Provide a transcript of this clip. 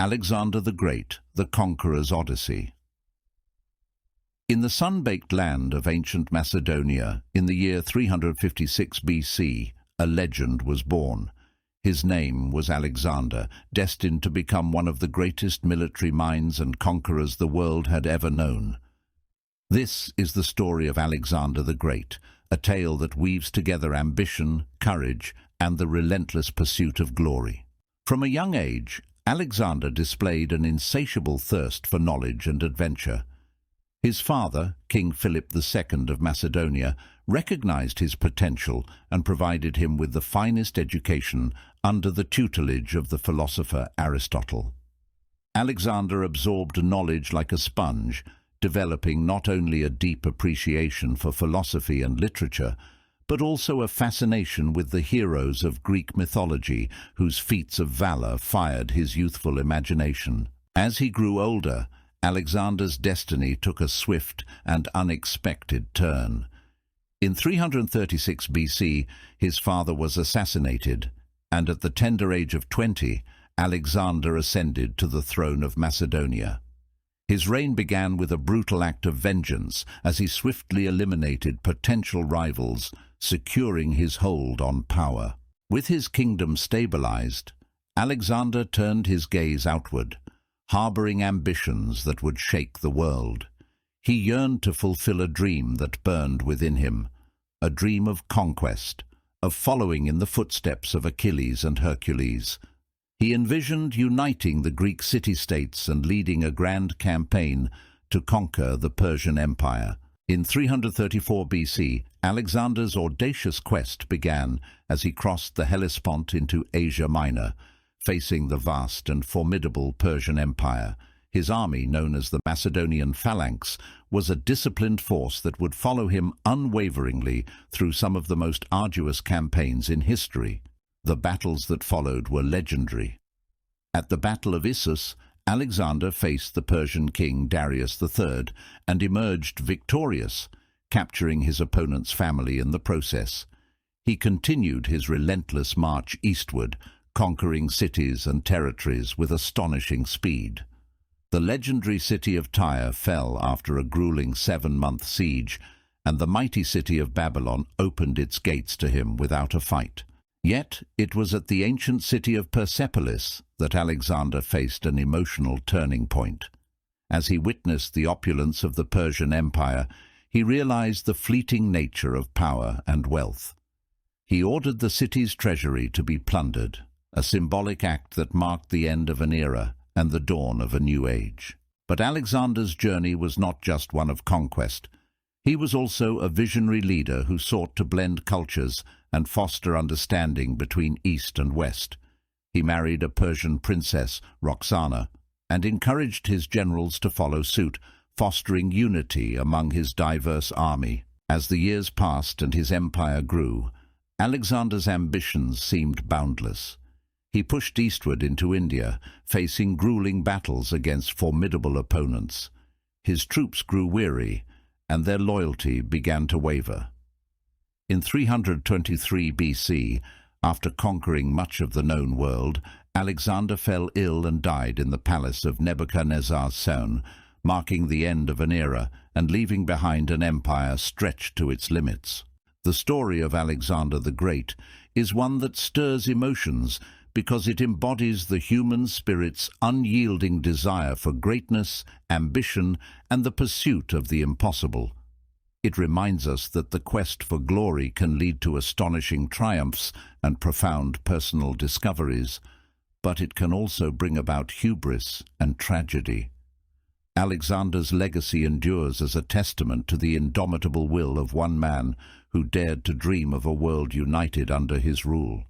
Alexander the Great, the Conqueror's Odyssey. In the sun-baked land of ancient Macedonia, in the year 356 BC, a legend was born. His name was Alexander, destined to become one of the greatest military minds and conquerors the world had ever known. This is the story of Alexander the Great, a tale that weaves together ambition, courage, and the relentless pursuit of glory. From a young age, Alexander displayed an insatiable thirst for knowledge and adventure. His father, King Philip II of Macedonia, recognized his potential and provided him with the finest education under the tutelage of the philosopher Aristotle. Alexander absorbed knowledge like a sponge, developing not only a deep appreciation for philosophy and literature, but also a fascination with the heroes of Greek mythology whose feats of valor fired his youthful imagination. As he grew older, Alexander's destiny took a swift and unexpected turn. In 336 BC, his father was assassinated, and at the tender age of 20, Alexander ascended to the throne of Macedonia. His reign began with a brutal act of vengeance as he swiftly eliminated potential rivals, securing his hold on power. With his kingdom stabilized, Alexander turned his gaze outward, harboring ambitions that would shake the world. He yearned to fulfill a dream that burned within him, a dream of conquest, of following in the footsteps of Achilles and Hercules. He envisioned uniting the Greek city-states and leading a grand campaign to conquer the Persian Empire. In 334 BC, Alexander's audacious quest began as he crossed the Hellespont into Asia Minor, facing the vast and formidable Persian Empire. His army, known as the Macedonian Phalanx, was a disciplined force that would follow him unwaveringly through some of the most arduous campaigns in history. The battles that followed were legendary. At the Battle of Issus, Alexander faced the Persian king Darius III and emerged victorious, capturing his opponent's family in the process. He continued his relentless march eastward, conquering cities and territories with astonishing speed. The legendary city of Tyre fell after a grueling 7-month siege, and the mighty city of Babylon opened its gates to him without a fight. Yet it was at the ancient city of Persepolis that Alexander faced an emotional turning point. As he witnessed the opulence of the Persian Empire, he realized the fleeting nature of power and wealth. He ordered the city's treasury to be plundered, a symbolic act that marked the end of an era and the dawn of a new age. But Alexander's journey was not just one of conquest. He was also a visionary leader who sought to blend cultures and foster understanding between East and West. He married a Persian princess, Roxana, and encouraged his generals to follow suit, fostering unity among his diverse army. As the years passed and his empire grew, Alexander's ambitions seemed boundless. He pushed eastward into India, facing grueling battles against formidable opponents. His troops grew weary, and their loyalty began to waver. In 323 BC, after conquering much of the known world, Alexander fell ill and died in the palace of Nebuchadnezzar's son, marking the end of an era and leaving behind an empire stretched to its limits. The story of Alexander the Great is one that stirs emotions because it embodies the human spirit's unyielding desire for greatness, ambition, and the pursuit of the impossible. It reminds us that the quest for glory can lead to astonishing triumphs and profound personal discoveries, but it can also bring about hubris and tragedy. Alexander's legacy endures as a testament to the indomitable will of one man who dared to dream of a world united under his rule.